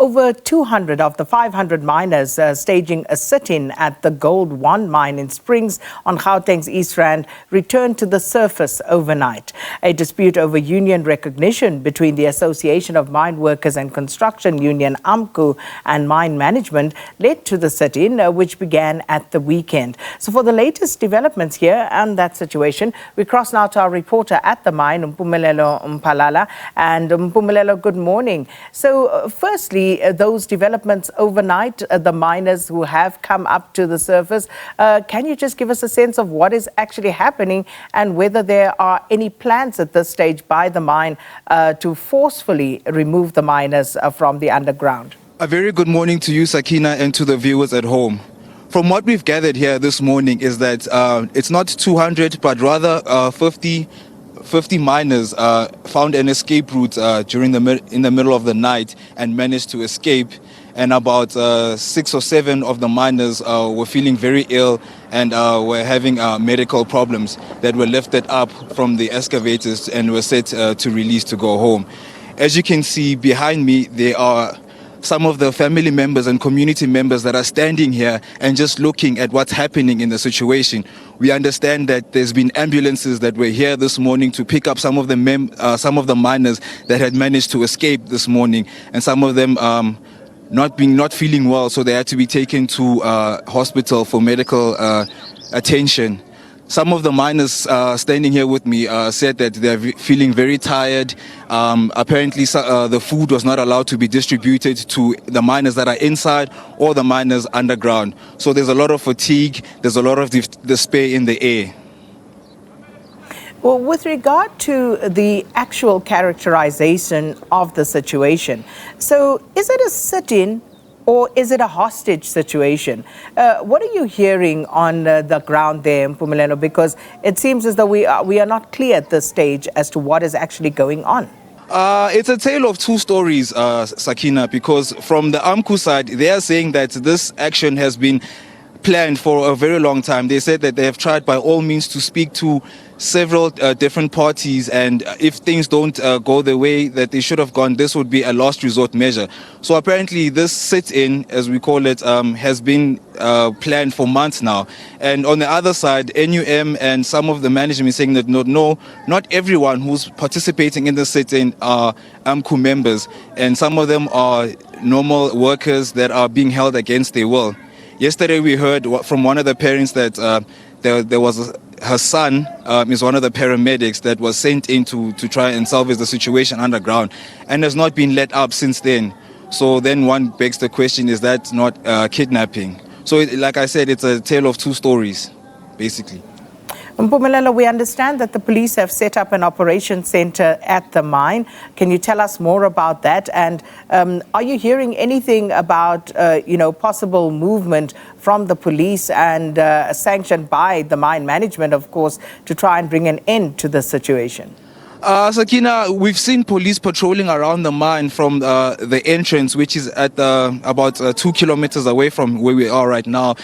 over 200 of the 500 miners staging a sit-in at the Gold 1 mine in Springs on Gauteng's East Rand returned to the surface overnight. A dispute over union recognition between the Association of Mine Workers and Construction Union AMCU and mine management led to the sit-in, which began at the weekend. So for the latest developments here and that situation, we cross now to our reporter at the mine, Mpumelelo Maphalala. And Mpumelelo, good morning. So firstly, those developments overnight, the miners who have come up to the surface, can you just give us a sense of what is actually happening and whether there are any plans at this stage by the mine to forcefully remove the miners from the underground? A very good morning to you, Sakina, and to the viewers at home. From what we've gathered here this morning is that it's not 200, but rather 50 miners found an escape route in the middle of the night and managed to escape. And about 6 or 7 of the miners were feeling very ill and were having medical problems that were lifted up from the excavators and were set to release to go home. As you can see behind me, there are some of the family members and community members that are standing here and just looking at what's happening in the situation. We understand that there's been ambulances that were here this morning to pick up some of the miners that had managed to escape this morning, and some of them not feeling well, so they had to be taken to hospital for medical attention. Some of the miners standing here with me said that they're feeling very tired. Apparently, the food was not allowed to be distributed to the miners that are inside or the miners underground. So there's a lot of fatigue, there's a lot of despair in the air. Well, with regard to the actual characterization of the situation, so is it a sit-in or is it a hostage situation? What are you hearing on the ground there, Mpumelelo? Because it seems as though we are not clear at this stage as to what is actually going on. It's a tale of two stories, Sakina, because from the AMCU side, they are saying that this action has been planned for a very long time. They said that they have tried by all means to speak to several different parties, and if things don't go the way that they should have gone, this would be a last resort measure. So apparently this sit-in, as we call it, has been planned for months now. And on the other side, NUM and some of the management saying that no, not everyone who's participating in the sit-in are AMCU members, and some of them are normal workers that are being held against their will. Yesterday we heard from one of the parents that there was her son is one of the paramedics that was sent in to try and salvage the situation underground and has not been let up since then. So then one begs the question, is that not kidnapping? So like I said, it's a tale of two stories, basically. Mpumelelo, we understand that the police have set up an operation center at the mine. Can you tell us more about that? And are you hearing anything about, possible movement from the police and sanctioned by the mine management, of course, to try and bring an end to the situation? Sakina, we've seen police patrolling around the mine from the entrance, which is at about 2 kilometers away from where we are right now.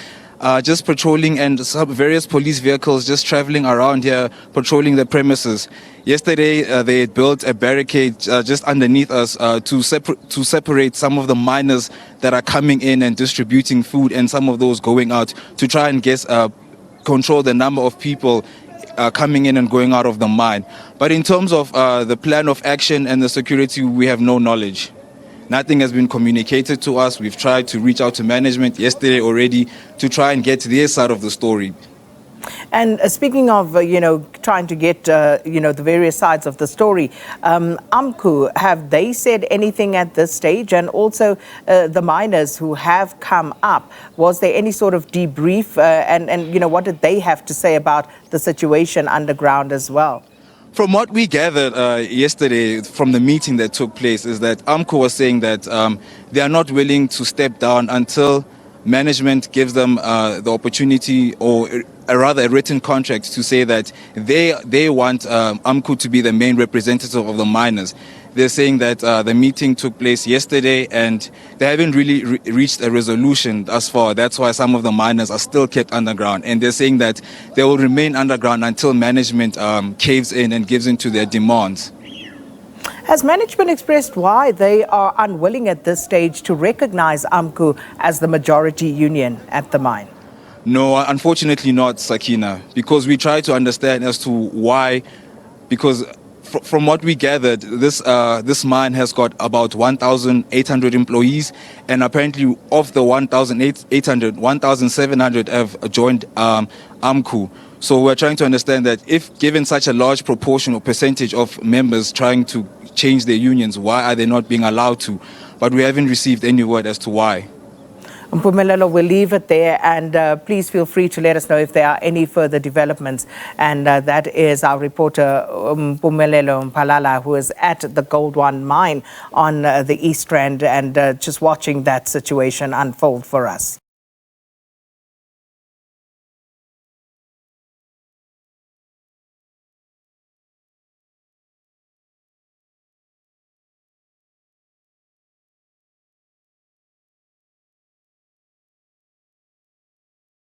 Just patrolling, and some various police vehicles just traveling around here, patrolling the premises. Yesterday, they built a barricade just underneath us to separate some of the miners that are coming in and distributing food, and some of those going out, to try and control the number of people coming in and going out of the mine. But in terms of the plan of action and the security, we have no knowledge. Nothing has been communicated to us. We've tried to reach out to management yesterday already to try and get their side of the story. And speaking of, trying to get, the various sides of the story, AMCU, have they said anything at this stage? And also the miners who have come up, was there any sort of debrief? And what did they have to say about the situation underground as well? From what we gathered yesterday from the meeting that took place is that AMCU was saying that they are not willing to step down until management gives them the opportunity, or rather a written contract, to say that they want AMCU to be the main representative of the miners. They're saying that the meeting took place yesterday and they haven't really reached a resolution thus far. That's why some of the miners are still kept underground. And they're saying that they will remain underground until management caves in and gives in to their demands. Has management expressed why they are unwilling at this stage to recognize AMCU as the majority union at the mine? No, unfortunately not, Sakina, because we try to understand as to why, because from what we gathered, this mine has got about 1,800 employees, and apparently of the 1,800, 1,700 have joined AMCU. So we're trying to understand that if given such a large proportion or percentage of members trying to change their unions, why are they not being allowed to? But we haven't received any word as to why. Mpumelelo, we'll leave it there, and please feel free to let us know if there are any further developments. And that is our reporter, Mpumelelo Maphalala, who is at the Gold One mine on the East Rand and just watching that situation unfold for us.